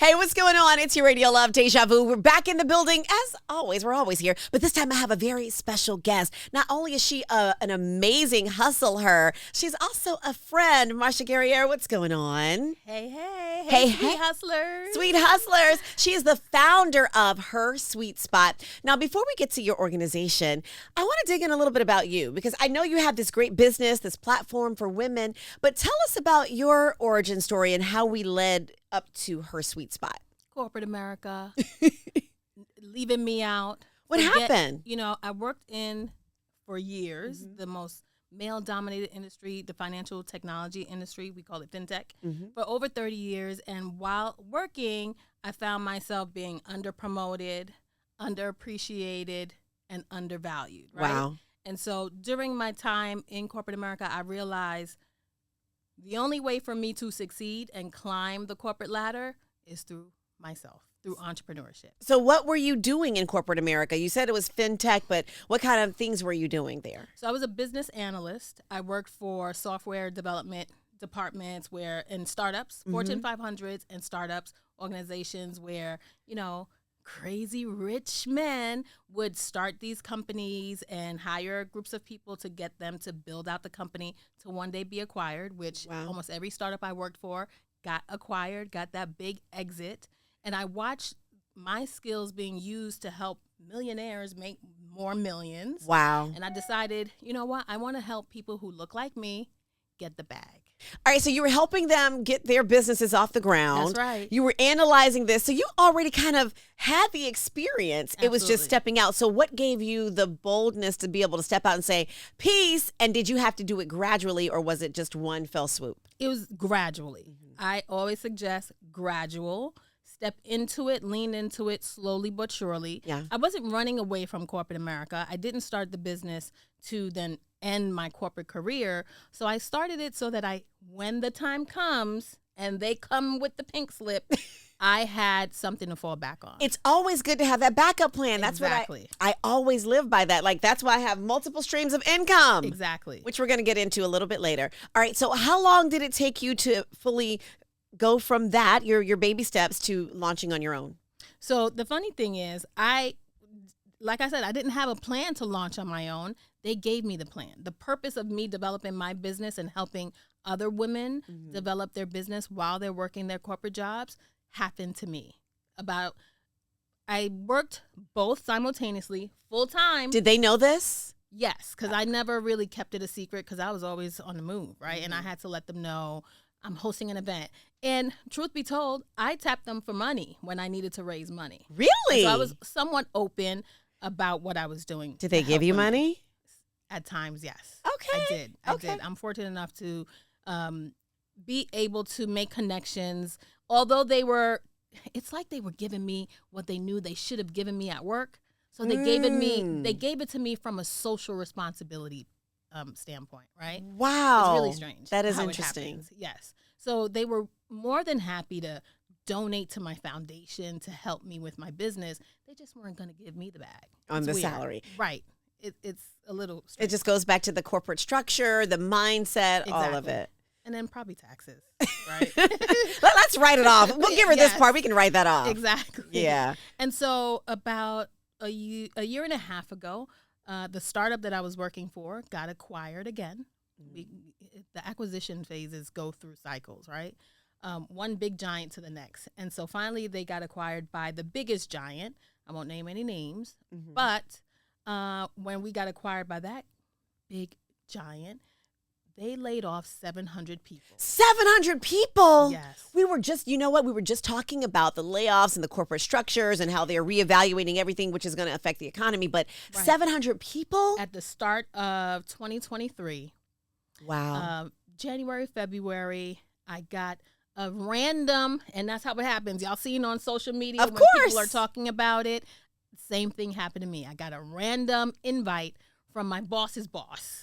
Hey, what's going on? It's your Radio Love, Deja Vu. We're back in the building. As always, we're always here. But this time I have a very special guest. Not only is she an amazing HustleHer, she's also a friend. Marsha Guerrier, what's going on? Hey, sweet hustlers. Sweet hustlers. She is the founder of HerSuiteSpot. Now, before we get to your organization, I want to dig in a little bit about you because I know you have this great business, this platform for women. But tell us about your origin story and how we led up to HerSuiteSpot. Corporate America, leaving me out. What happened? You know, I worked in for years the most male-dominated industry, the financial technology industry. We call it fintech, for over 30 years. And while working, I found myself being underpromoted, underappreciated, and undervalued. Right? Wow. And so during my time in corporate America, I realized the only way for me to succeed and climb the corporate ladder is through myself, through entrepreneurship. So what were you doing in corporate America? You said it was fintech, but what kind of things were you doing there? So I was a business analyst. I worked for software development departments in startups, Fortune 500s and startups, organizations where, you know, crazy rich men would start these companies and hire groups of people to get them to build out the company to one day be acquired, which almost every startup I worked for got acquired, got that big exit. And I watched my skills being used to help millionaires make more millions. Wow. And I decided, you know what? I want to help people who look like me get the bag. All right, so you were helping them get their businesses off the ground. That's right. You were analyzing this. So you already kind of had the experience. Absolutely. It was just stepping out. So what gave you the boldness to be able to step out and say, peace? And did you have to do it gradually or was it just one fell swoop? It was gradually. I always suggest gradual. Step into it, lean into it slowly but surely. Yeah. I wasn't running away from corporate America. I didn't start the business to then end my corporate career. So I started it so that when the time comes and they come with the pink slip, I had something to fall back on. It's always good to have that backup plan. That's Exactly. what I always live by that. Like, that's why I have multiple streams of income. Exactly. Which we're going to get into a little bit later. All right, so how long did it take you to fully go from that, your baby steps, to launching on your own? So the funny thing is, like I said, I didn't have a plan to launch on my own. They gave me the plan. The purpose of me developing my business and helping other women develop their business while they're working their corporate jobs happened to me. I worked both simultaneously, full time. Did they know this? Yes, because I never really kept it a secret because I was always on the move, right? And I had to let them know I'm hosting an event. And truth be told, I tapped them for money when I needed to raise money. Really? So I was somewhat open about what I was doing. Did they give you money? At times, yes. Okay. I did. I'm fortunate enough to be able to make connections. Although it's like they were giving me what they knew they should have given me at work. So they gave it to me from a social responsibility standpoint, right? Wow. It's really strange. That is how interesting. Yes. So they were more than happy to donate to my foundation to help me with my business. They just weren't going to give me the bag. On It's the weird. salary. Right. It's a little It strange. just goes back to the corporate structure, the mindset, all of Exactly. it. And then probably taxes, right? Let's write it off. We'll give her this Yes. part. We can write that off. Exactly. Yeah. And so about a year and a half ago, the startup that I was working for got acquired again. The acquisition phases go through cycles, right? One big giant to the next. And so finally they got acquired by the biggest giant. I won't name any names. But when we got acquired by that big giant, they laid off 700 people. 700 people? Yes. We were just, you know what? We were just talking about the layoffs and the corporate structures and how they're reevaluating everything, which is going to affect the economy. But 700 people? At the start of 2023. Wow. January, February, I got a random, and that's how it happens. Y'all seen on social media Of when course. people are talking about it. Same thing happened to me. I got a random invite from my boss's boss.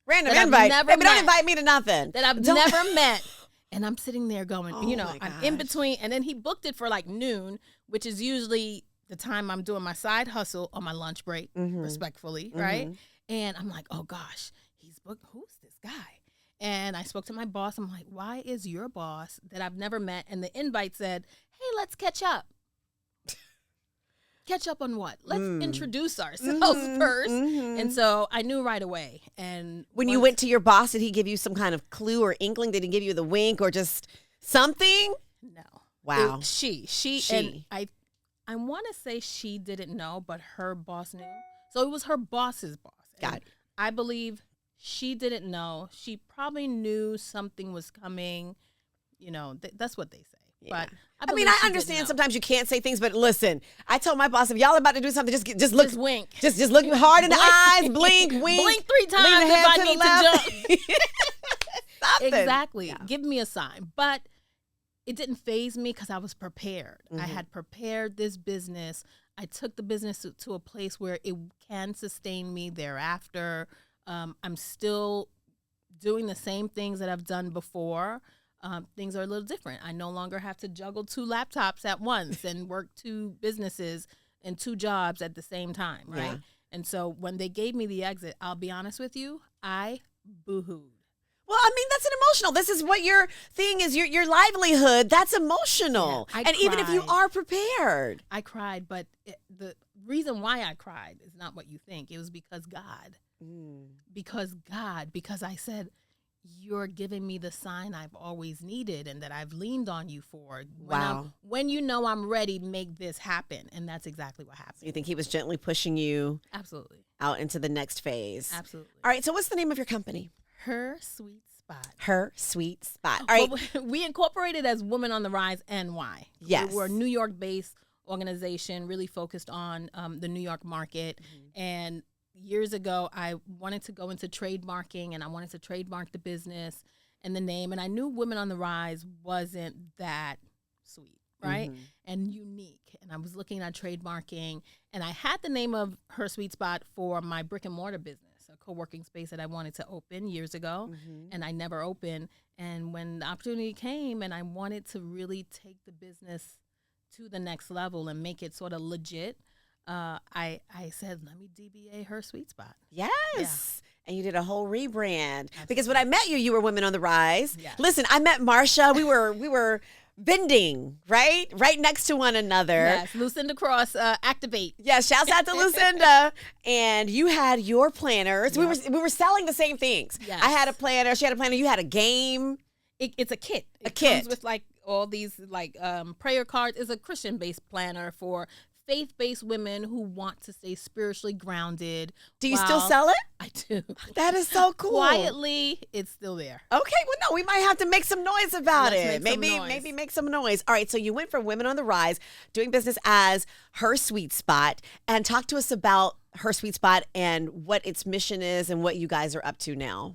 Random that I've invite. never Baby, don't met. invite me to nothing. That I've never met. And I'm sitting there going, Oh you know, my I'm in gosh. between. And then he booked it for like noon, which is usually the time I'm doing my side hustle on my lunch break, respectfully, right? And I'm like, oh gosh, he's booked. Who's this guy? And I spoke to my boss. I'm like, why is your boss that I've never met? And the invite said, hey, let's catch up. Catch up on what? Let's introduce ourselves first. And so I knew right away. And when you went to your boss, did he give you some kind of clue or inkling? Did he give you the wink or just something? No. Wow. She. And I want to say she didn't know, but her boss knew. So it was her boss's boss. Got it. I believe she didn't know. She probably knew something was coming. You know, that's what they say. Yeah. But I mean, I understand sometimes you can't say things, but listen, I told my boss, if y'all are about to do something, just look, just wink, just look me hard in the eyes, blink, wink, blink 3 times if I need to jump. Something. Exactly. Yeah. Give me a sign. But it didn't faze me because I was prepared. I had prepared this business. I took the business to a place where it can sustain me thereafter. I'm still doing the same things that I've done before. Things are a little different. I no longer have to juggle 2 laptops at once and work 2 businesses and 2 jobs at the same time, right? Yeah. And so when they gave me the exit, I'll be honest with you, I boo-hooed. Well, I mean, that's an emotional. This is what your thing is, your livelihood. That's emotional. Yeah, and even if you are prepared. I cried, but the reason why I cried is not what you think. It was because God. Because I said, you're giving me the sign I've always needed and that I've leaned on you for. When you know I'm ready, make this happen. And that's exactly what happened. So you think he was gently pushing you Absolutely. out into the next phase? Absolutely. All right. So what's the name of your company? HerSuiteSpot. HerSuiteSpot. All right. Well, we incorporated as Women on the Rise NY. Yes. We're a New York-based organization really focused on the New York market. And years ago, I wanted to go into trademarking, and I wanted to trademark the business and the name. And I knew Women on the Rise wasn't that sweet, right? And unique. And I was looking at trademarking, and I had the name of HerSuiteSpot for my brick and mortar business, a co-working space that I wanted to open years ago, and I never opened. And when the opportunity came, and I wanted to really take the business to the next level and make it sort of legit, I said, let me DBA HerSuiteSpot. Yes. Yeah. And you did a whole rebrand. Absolutely. Because when I met you, you were Women on the Rise. Yes. Listen, I met Marsha. We were vending, right next to one another. Yes, Lucinda Cross, Activate. Yeah, shouts out to Lucinda. And you had your planners. Yep. We were selling the same things. Yes. I had a planner. She had a planner. You had a game. It's a kit. It kit comes with like all these like prayer cards. It's a Christian-based planner for faith-based women who want to stay spiritually grounded. Do you still sell it? I do. That is so cool. Quietly, it's still there. Okay, well, no, we might have to make some noise about it. Maybe make some noise. All right, so you went from Women on the Rise, doing business as HerSuiteSpot, and talk to us about HerSuiteSpot and what its mission is and what you guys are up to now.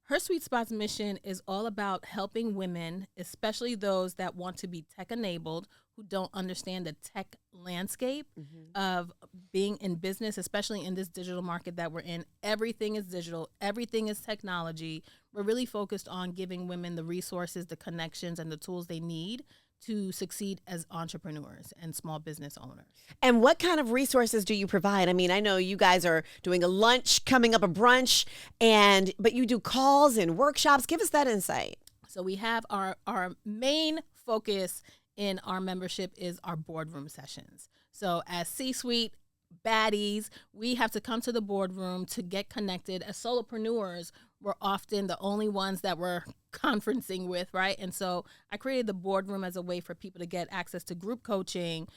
HerSuiteSpot's mission is all about helping women, especially those that want to be tech-enabled, who don't understand the tech landscape of being in business, especially in this digital market that we're in. Everything is digital. Everything is technology. We're really focused on giving women the resources, the connections, and the tools they need to succeed as entrepreneurs and small business owners. And what kind of resources do you provide? I mean, I know you guys are doing a lunch, coming up a brunch, but you do calls and workshops. Give us that insight. So we have our main focus in our membership is our boardroom sessions. So as C-suite baddies, we have to come to the boardroom to get connected. As solopreneurs, we're often the only ones that we're conferencing with, right? And so I created the boardroom as a way for people to get access to group coaching,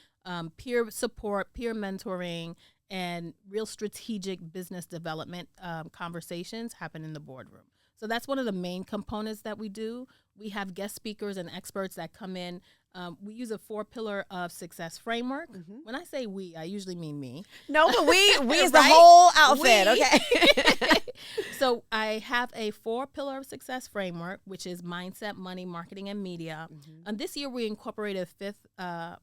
peer support, peer mentoring, and real strategic business development conversations happen in the boardroom. So that's one of the main components that we do. We have guest speakers and experts that come in. We use a 4-pillar of success framework. When I say we, I usually mean me. No, but we is the whole outfit, okay? So I have a 4-pillar of success framework, which is mindset, money, marketing, and media. And this year we incorporated a 5th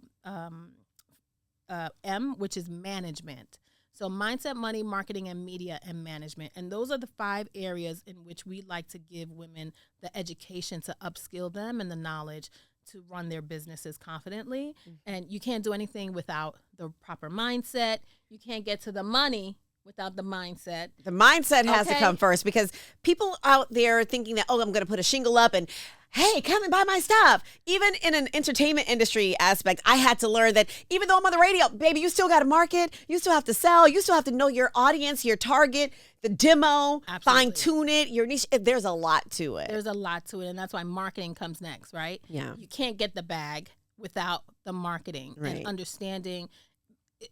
M, which is management. So mindset, money, marketing, and media, and management. And those are the 5 areas in which we like to give women the education to upskill them and the knowledge to run their businesses confidently. And you can't do anything without the proper mindset. You can't get to the money without the mindset. The mindset has to Okay. come first, because people out there are thinking that, oh, I'm going to put a shingle up and, hey, come and buy my stuff. Even in an entertainment industry aspect, I had to learn that even though I'm on the radio, baby, you still got to market. You still have to sell. You still have to know your audience, your target, the demo, Absolutely. fine tune it, your niche. There's a lot to it. There's a lot to it, and that's why marketing comes next, right? Yeah. You can't get the bag without the marketing Right. and understanding.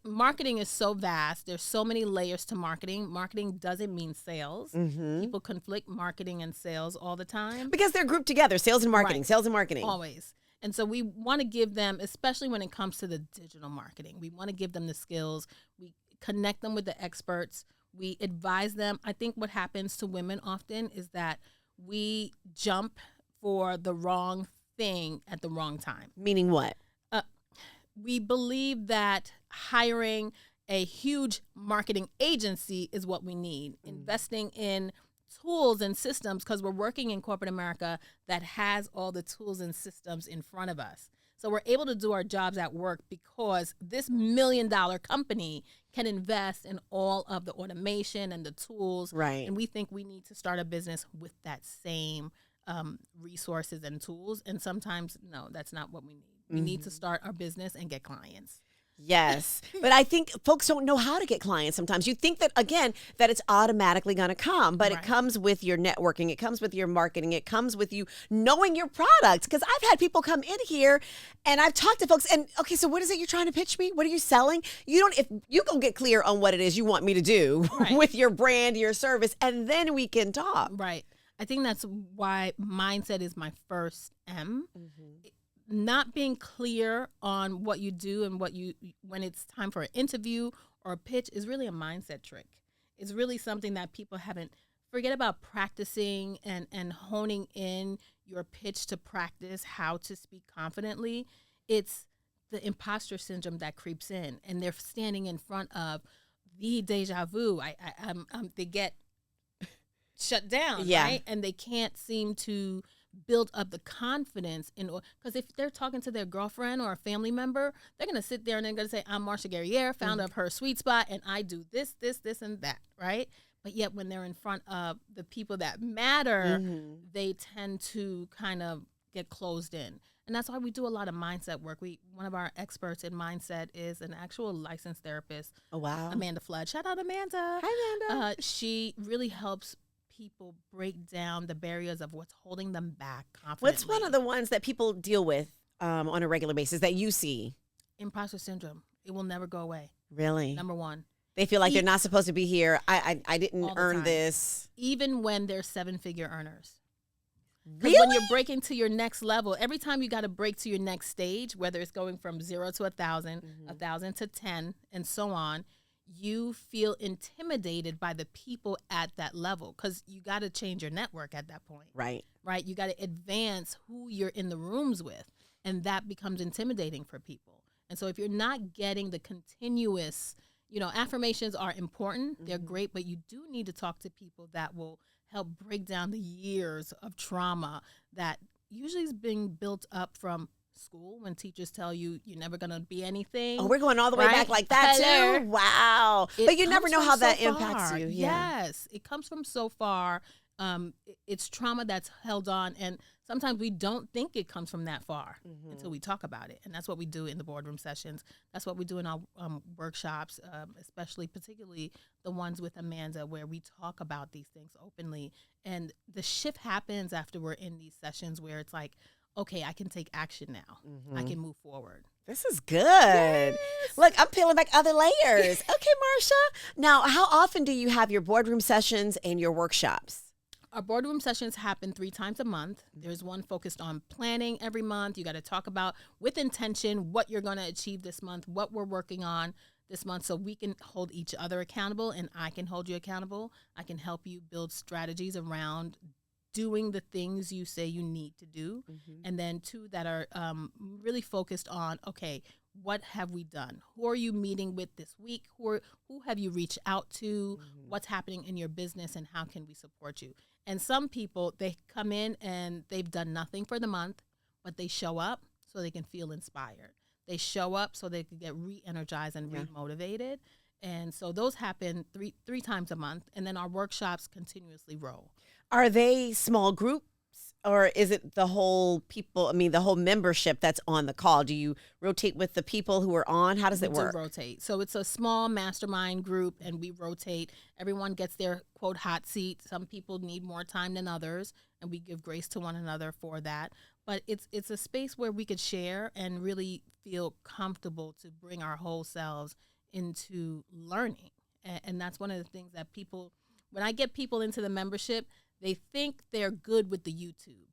Marketing is so vast. There's so many layers to marketing. Marketing doesn't mean sales. Mm-hmm. People conflict marketing and sales all the time. Because they're grouped together, sales and marketing, Right. sales and marketing. Always. And so we want to give them, especially when it comes to the digital marketing, we want to give them the skills. We connect them with the experts. We advise them. I think what happens to women often is that we jump for the wrong thing at the wrong time. Meaning what? We believe that hiring a huge marketing agency is what we need. Investing in tools and systems, because we're working in corporate America that has all the tools and systems in front of us. So we're able to do our jobs at work because this $1 million company can invest in all of the automation and the tools. Right. And we think we need to start a business with that same resources and tools. And sometimes, no, that's not what we need. We need to start our business and get clients. Yes. But I think folks don't know how to get clients sometimes. You think that, again, that it's automatically going to come, but Right. it comes with your networking. It comes with your marketing. It comes with you knowing your product. Because I've had people come in here and I've talked to folks and, okay, so what is it you're trying to pitch me? What are you selling? You don't, if you go get clear on what it is you want me to do Right. with your brand, your service, and then we can talk. Right. I think that's why mindset is my first M. Not being clear on what you do and when it's time for an interview or a pitch is really a mindset trick. It's really something that people haven't, forget about practicing and honing in your pitch to practice how to speak confidently. It's the imposter syndrome that creeps in, and they're standing in front of the Deja Vu. They get shut down, Yeah. right? And they can't seem to build up the confidence because if they're talking to their girlfriend or a family member, they're going to sit there and they're going to say, I'm Marsha Guerrier, founder of HerSuiteSpot, and I do this, and that, right? But yet when they're in front of the people that matter, they tend to kind of get closed in. And that's why we do a lot of mindset work. One of our experts in mindset is an actual licensed therapist, Oh, wow. Amanda Flood. Shout out, Amanda. Hi, Amanda. She really helps people break down the barriers of what's holding them back confidently. What's one of the ones that people deal with on a regular basis that you see? Imposter syndrome. It will never go away. Really? Number one. They feel like they're not supposed to be here. I didn't All the earn time. this. Even when they're 7-figure earners. 'Cause Really? when you're breaking to your next level, every time you got to break to your next stage, whether it's going from 0 to 1,000, 1,000 to 10, and so on, you feel intimidated by the people at that level because you got to change your network at that point, Right. right? You got to advance who you're in the rooms with, and that becomes intimidating for people. And so if you're not getting the continuous, affirmations are important, they're great, but you do need to talk to people that will help break down the years of trauma that usually is being built up from school when teachers tell you you're never going to be anything. Oh, we're going all the way Right? back like that Hello. too. Wow. It But you never comes know from how that so impacts far. you. Yeah. Yes, it comes from so far. It's trauma that's held on, and sometimes we don't think it comes from that far until we talk about it. And that's what we do in the boardroom sessions. That's what we do in our workshops, particularly the ones with Amanda, where we talk about these things openly. And the shift happens after we're in these sessions where it's like, okay, I can take action now. I can move forward. This is good. Look, I'm peeling back other layers. Okay, Marsha. Now, how often do you have your boardroom sessions and your workshops? Our boardroom sessions happen 3 times a month. There's one focused on planning every month. You got to talk about with intention what you're going to achieve this month, what we're working on this month, so we can hold each other accountable and I can hold you accountable. I can help you build strategies around doing the things you say you need to do. And then 2 that are really focused on, okay, what have we done? Who are you meeting with this week? Who have you reached out to? What's happening in your business and how can we support you? And some people, they come in and they've done nothing for the month, but they show up so they can feel inspired. They show up so they can get re-energized and re-motivated. And so those happen three times a month, and then our workshops continuously roll. Are they small groups, or is it the whole the whole membership that's on the call? Do you rotate with the people who are on? How does it work? We do rotate. So it's a small mastermind group, and we rotate. Everyone gets their, quote, hot seat. Some people need more time than others, and we give grace to one another for that. But it's a space where we could share and really feel comfortable to bring our whole selves into learning. And that's one of the things that people, when I get people into the membership, they think they're good with the YouTube.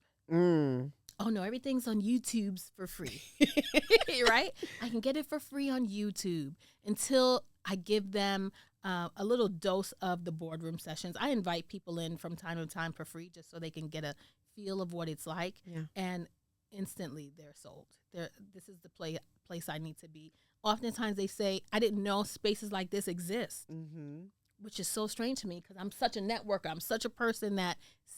Oh, no, everything's on YouTube's for free, right? I can get it for free on YouTube until I give them a little dose of the boardroom sessions. I invite people in from time to time for free just so they can get a feel of what it's like. Yeah. And instantly they're sold. This is the place I need to be. Oftentimes they say, I didn't know spaces like this exist. Which is so strange to me because I'm such a networker. I'm such a person that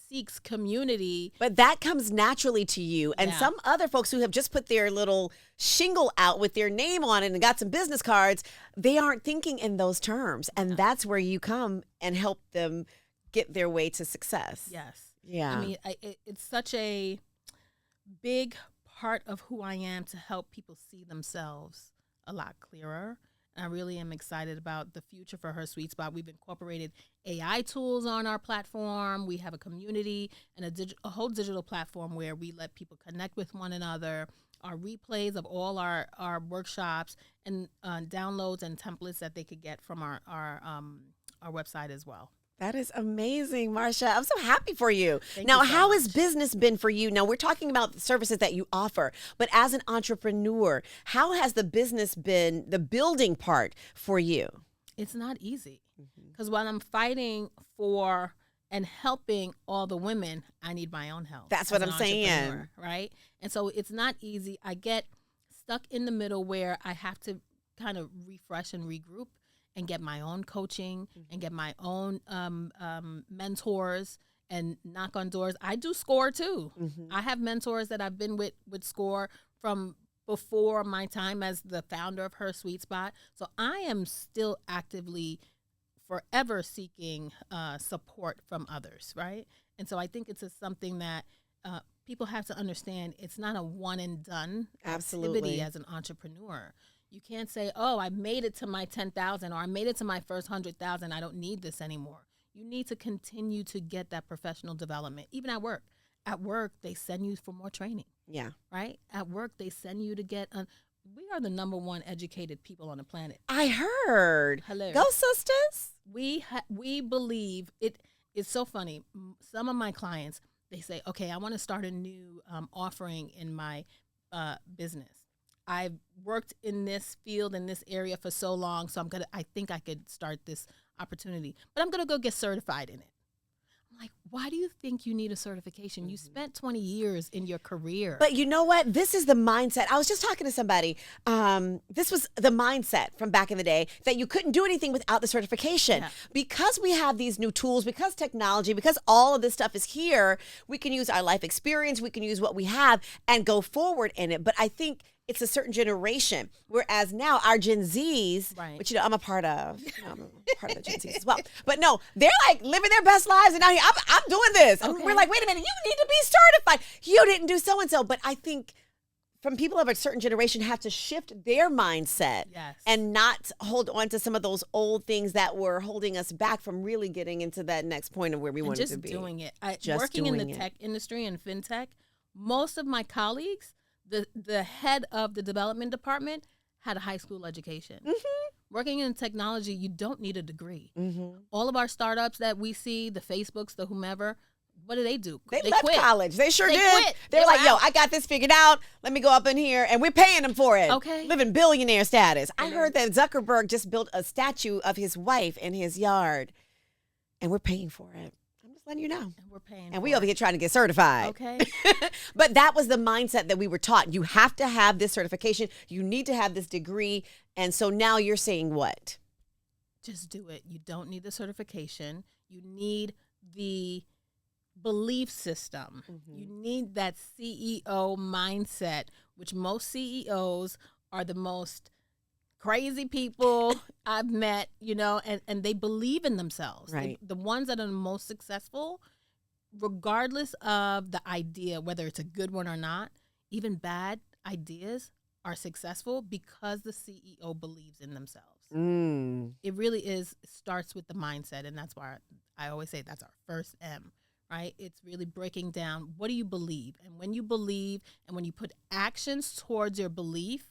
seeks community. But that comes naturally to you. And some other folks who have just put their little shingle out with their name on it and got some business cards, they aren't thinking in those terms. And that's where you come and help them get their way to success. Yes. Yeah. I mean, it's such a big part of who I am to help people see themselves a lot clearer. I really am excited about the future for HerSuiteSpot. We've incorporated AI tools on our platform. We have a community and a whole digital platform where we let people connect with one another, our replays of all our workshops, and downloads and templates that they could get from our website as well. That is amazing, Marsha. I'm so happy for you. Thank you so how much. has business been for you? Now, we're talking about the services that you offer, but as an entrepreneur, how has the business been, the building part for you? It's not easy because while I'm fighting for and helping all the women, I need my own help. That's what I'm saying. Right? And so it's not easy. I get stuck in the middle where I have to kind of refresh and regroup and get my own coaching and get my own mentors and knock on doors. I do SCORE too. I have mentors that I've been with SCORE from before my time as the founder of HerSuiteSpot. So I am still actively forever seeking support from others, right? And so I think it's something that people have to understand. It's not a one and done activity as an entrepreneur. You can't say, oh, I made it to my 10,000 or I made it to my first 100,000. I don't need this anymore. You need to continue to get that professional development, even at work. At work, they send you for more training. Yeah. Right? At work, they send you to get we are the number one educated people on the planet. I heard. Hello. Go, sisters. We believe it. It's so funny. Some of my clients, they say, okay, I want to start a new offering in my business. I've worked in this field, in this area for so long, so I think I could start this opportunity. But I'm going to go get certified in it. I'm like, why do you think you need a certification? You spent 20 years in your career. But you know what? This is the mindset. I was just talking to somebody. This was the mindset from back in the day that you couldn't do anything without the certification. Yeah. Because we have these new tools, because technology, because all of this stuff is here, we can use our life experience, we can use what we have and go forward in it. But I think it's a certain generation, whereas now our Gen Zs, which I'm a part of, I'm a part of the Gen Zs as well. But no, they're like living their best lives, and now I'm doing this. Okay. And we're like, wait a minute, you need to be certified. You didn't do so and so. But I think from people of a certain generation have to shift their mindset and not hold on to some of those old things that were holding us back from really getting into that next point of where we wanted to be. Just doing it. Working in the tech industry and fintech, most of my colleagues, the head of the development department had a high school education. Working in technology, you don't need a degree. All of our startups that we see, the Facebooks, the whomever, what do? They left quit. college. They sure did. Quit. They're like, yo, I got this figured out. Let me go up in here. And we're paying them for it. Okay. Living billionaire status. I heard that Zuckerberg just built a statue of his wife in his yard. And we're paying for it. Letting you know. And we're paying. And we over here trying to get certified. Okay. But that was the mindset that we were taught. You have to have this certification. You need to have this degree. And so now you're saying what? Just do it. You don't need the certification. You need the belief system. You need that CEO mindset, which most CEOs are the most crazy people I've met, and they believe in themselves. Right. The ones that are the most successful, regardless of the idea, whether it's a good one or not, even bad ideas are successful because the CEO believes in themselves. It really starts with the mindset, and that's why I always say that's our first M, right? It's really breaking down, what do you believe? And when you believe and when you put actions towards your belief,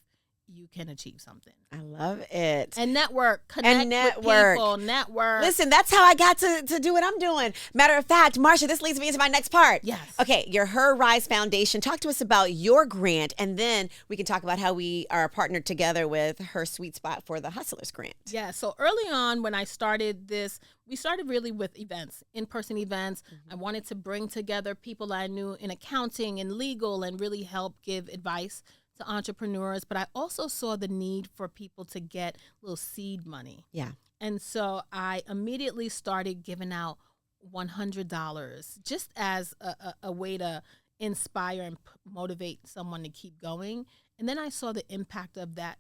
you can achieve something. I love it. And network. Connect with people. Network. Listen, that's how I got to do what I'm doing. Matter of fact, Marsha, this leads me into my next part. Yes. Okay, your Her Rise Foundation. Talk to us about your grant, and then we can talk about how we are partnered together with HerSuiteSpot for the Hustlers grant. Yeah, so early on when I started this, we started really with events, in-person events. I wanted to bring together people I knew in accounting and legal and really help give advice to entrepreneurs, but I also saw the need for people to get little seed money. Yeah. And so I immediately started giving out $100 just as a way to inspire and motivate someone to keep going. And then I saw the impact of that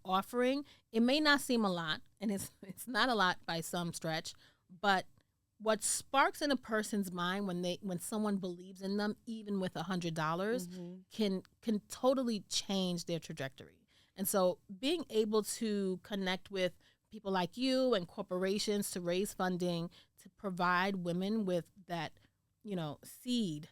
offering. It may not seem a lot, and it's not a lot by some stretch, but what sparks in a person's mind when someone believes in them, even with $100, can totally change their trajectory. And so being able to connect with people like you and corporations to raise funding to provide women with that, seed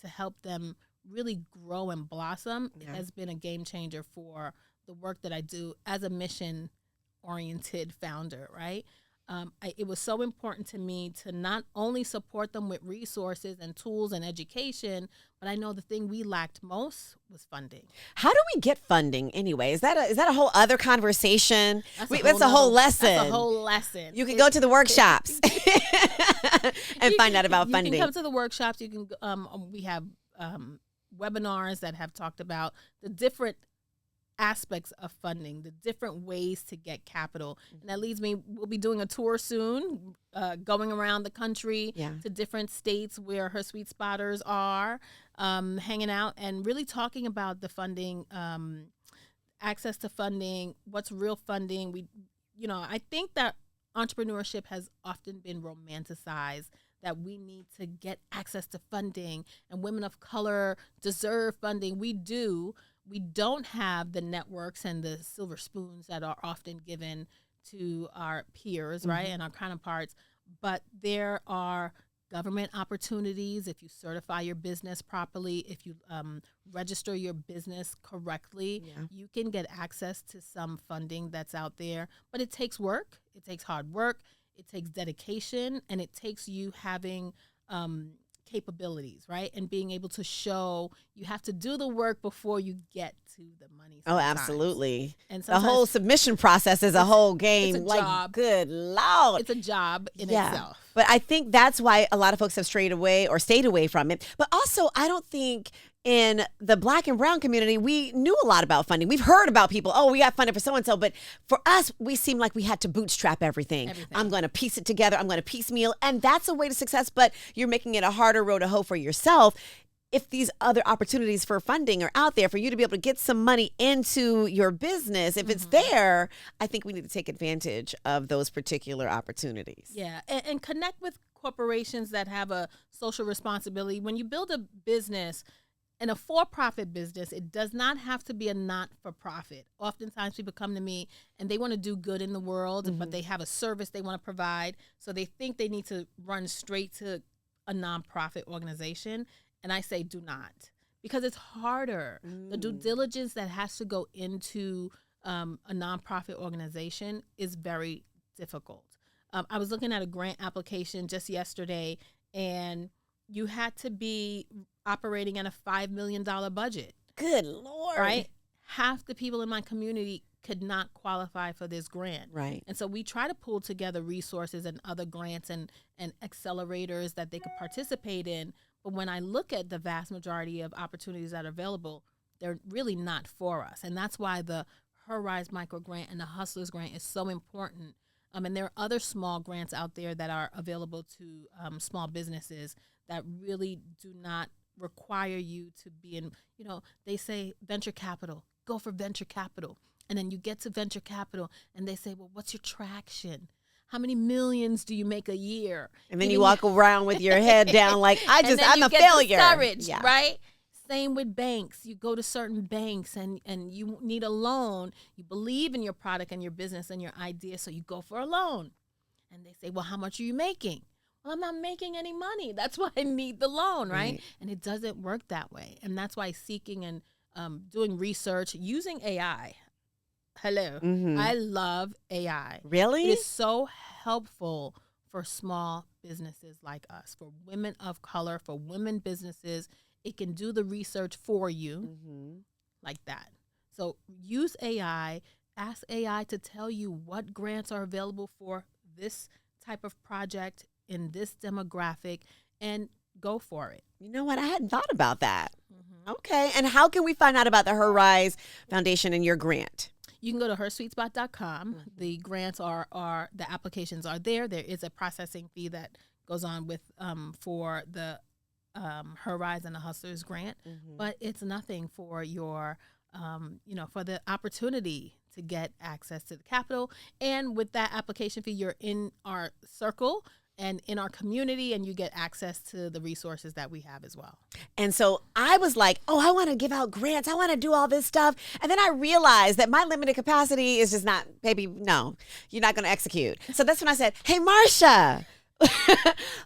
to help them really grow and blossom has been a game changer for the work that I do as a mission-oriented founder, right? It was so important to me to not only support them with resources and tools and education, but I know the thing we lacked most was funding. How do we get funding anyway? Is that a whole other conversation? That's a whole lesson. That's a whole lesson. You can go to the workshops and find out about funding. You can come to the workshops. You can. We have webinars that have talked about the different aspects of funding, the different ways to get capital. And that leads me, we'll be doing a tour soon, going around the country to different states where HerSuiteSpotters are, hanging out and really talking about the funding, access to funding, what's real funding. I think that entrepreneurship has often been romanticized, that we need to get access to funding and women of color deserve funding. We do. We don't have the networks and the silver spoons that are often given to our peers, right, and our counterparts. But there are government opportunities if you certify your business properly, if you register your business correctly, you can get access to some funding that's out there. But it takes work. It takes hard work. It takes dedication, and it takes you having capabilities, right? And being able to show you have to do the work before you get to the money sometimes. Oh, absolutely. And the whole submission process is a whole game. It's a job. Good Lord. It's a job in itself. But I think that's why a lot of folks have strayed away or stayed away from it. But also, I don't think in the Black and brown community, we knew a lot about funding. We've heard about people, we got funded for so-and-so. But for us, we seemed like we had to bootstrap everything. I'm going to piece it together. I'm going to piecemeal. And that's a way to success. But you're making it a harder road to hoe for yourself. If these other opportunities for funding are out there for you to be able to get some money into your business, if it's there, I think we need to take advantage of those particular opportunities. Yeah, and connect with corporations that have a social responsibility. When you build a business, in a for-profit business, it does not have to be a not-for-profit. Oftentimes people come to me and they want to do good in the world, but they have a service they want to provide, so they think they need to run straight to a nonprofit organization. And I say do not, because it's harder. The due diligence that has to go into a nonprofit organization is very difficult. I was looking at a grant application just yesterday, and you had to be operating at a $5 million budget. Good Lord. Right? Half the people in my community could not qualify for this grant. Right. And so we try to pull together resources and other grants and accelerators that they could participate in. But when I look at the vast majority of opportunities that are available, they're really not for us. And that's why the Her Rise Micro Grant and the Hustlers Grant is so important. And there are other small grants out there that are available to small businesses that really do not require you to be in, they say venture capital, go for venture capital. And then you get to venture capital and they say, well, what's your traction? How many millions do you make a year? And then you walk around with your head down like, I'm a failure. Discouraged, right? Same with banks. You go to certain banks and you need a loan. You believe in your product and your business and your idea, so you go for a loan. And they say, well, how much are you making? Well, I'm not making any money. That's why I need the loan, right? And it doesn't work that way. And that's why seeking and doing research, using AI. Hello. I love AI. Really? It is so helpful for small businesses like us, for women of color, for women businesses. It can do the research for you like that. So use AI. Ask AI to tell you what grants are available for this type of project in this demographic, and go for it. You know what? I hadn't thought about that. Okay. And how can we find out about the HerRise Foundation and your grant? You can go to HerSuiteSpot.com. The grants are the applications are there. There is a processing fee that goes on with for the HerRise and the Hustlers grant, but it's nothing for your for the opportunity to get access to the capital. And with that application fee, you're in our circle and in our community, and you get access to the resources that we have as well. And so I was like, oh, I want to give out grants. I want to do all this stuff. And then I realized that my limited capacity is just not, baby, no, you're not going to execute. So that's when I said, hey, Marsha,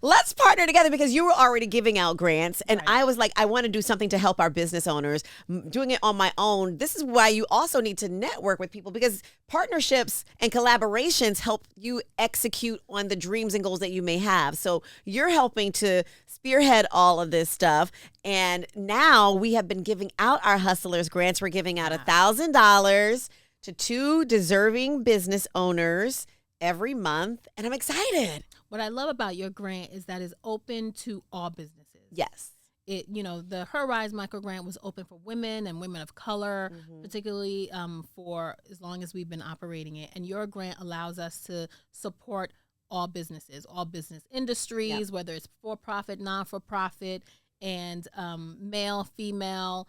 let's partner together, because you were already giving out grants. And I was like, I want to do something to help our business owners. Doing it on my own, this is why you also need to network with people, because partnerships and collaborations help you execute on the dreams and goals that you may have. So you're helping to spearhead all of this stuff. And now we have been giving out our Hustlers grants. We're giving out $1,000 to 2 deserving business owners every month. And I'm excited. What I love about your grant is that it's open to all businesses. Yes. The HerRise micro grant was open for women and women of color, particularly for as long as we've been operating it. And your grant allows us to support all businesses, all business industries, whether it's for-profit, non-for-profit, and male, female,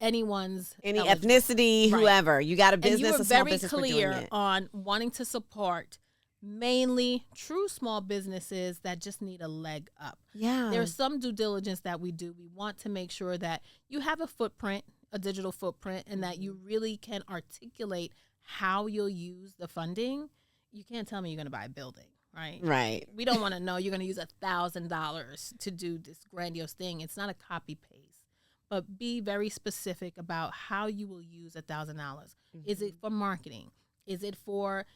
any ethnicity, whoever. You got a business, and you were a small very business, clear on wanting to support mainly true small businesses that just need a leg up. Yeah. There's some due diligence that we do. We want to make sure that you have a footprint, a digital footprint, and that you really can articulate how you'll use the funding. You can't tell me you're going to buy a building, right? Right. We don't want to know you're going to use $1,000 to do this grandiose thing. It's not a copy paste, but be very specific about how you will use $1,000. Is it for marketing? Is it for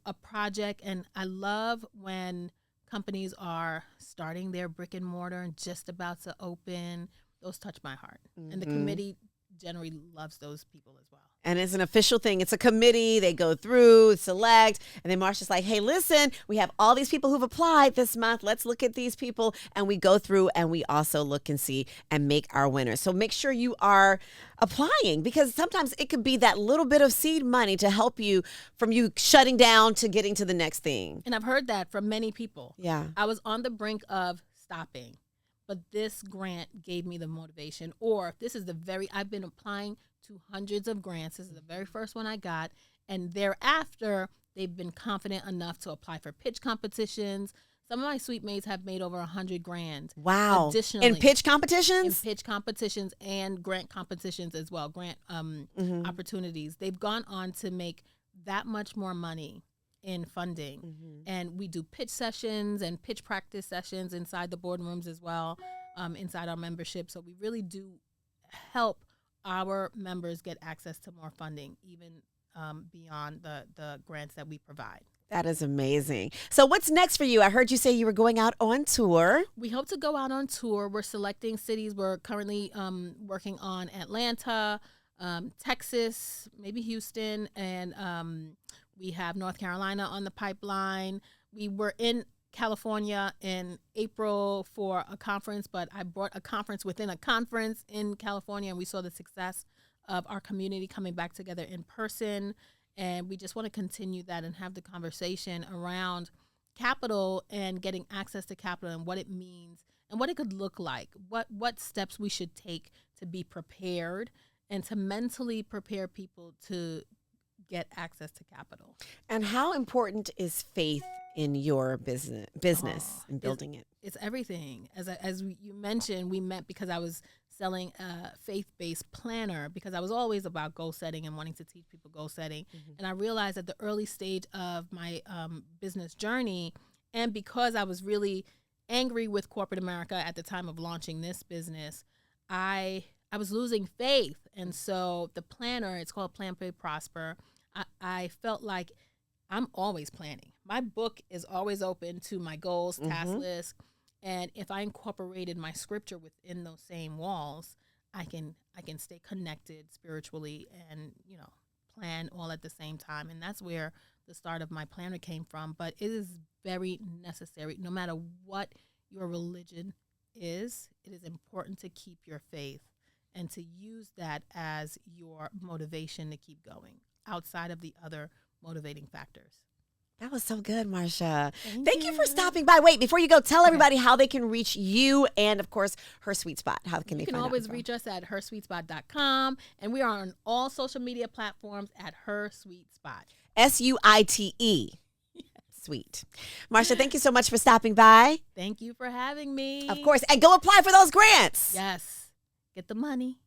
a project? And I love when companies are starting their brick and mortar and just about to open. Those touch my heart. And the committee generally loves those people as well. And it's an official thing. It's a committee. They go through, select, and then Marsha's like, hey, listen, we have all these people who've applied this month. Let's look at these people. And we go through and we also look and see and make our winners. So make sure you are applying, because sometimes it could be that little bit of seed money to help you from you shutting down to getting to the next thing. And I've heard that from many people. Yeah. I was on the brink of stopping, but this grant gave me the motivation. Or this is I've been applying to hundreds of grants. This is the very first one I got. And thereafter, they've been confident enough to apply for pitch competitions. Some of my suite mates have made over $100,000. Wow. Additionally, in pitch competitions? In pitch competitions and grant competitions as well, grant opportunities. They've gone on to make that much more money in funding. And we do pitch sessions and pitch practice sessions inside the boardrooms as well, inside our membership. So we really do help our members get access to more funding, even beyond the grants that we provide. That is amazing. So what's next for you? I heard you say you were going out on tour. We hope to go out on tour. We're selecting cities. We're currently working on Atlanta, Texas, maybe Houston, and we have North Carolina on the pipeline. We were in California in April for a conference, but I brought a conference within a conference in California, and we saw the success of our community coming back together in person. And we just want to continue that and have the conversation around capital and getting access to capital and what it means and what it could look like, what steps we should take to be prepared and to mentally prepare people to get access to capital. And how important is faith in your business and building it? It's everything. As you mentioned, we met because I was selling a faith-based planner because I was always about goal setting and wanting to teach people goal setting. Mm-hmm. And I realized at the early stage of my business journey, and because I was really angry with corporate America at the time of launching this business, I was losing faith. And so the planner, it's called Plan, Pray, Prosper. I felt like I'm always planning. My book is always open to my goals, task list. And if I incorporated my scripture within those same walls, I can stay connected spiritually and, plan all at the same time. And that's where the start of my planner came from. But it is very necessary. No matter what your religion is, it is important to keep your faith and to use that as your motivation to keep going outside of the other motivating factors. That was so good, Marsha. Thank you for stopping by. Wait, before you go, tell everybody how they can reach you and, of course, HerSuiteSpot. How can they find out? You can always reach us at HerSuiteSpot.com, and we are on all social media platforms at HerSuiteSpot. SUITE. Sweet. Marsha, thank you so much for stopping by. Thank you for having me. Of course. And go apply for those grants. Yes. Get the money.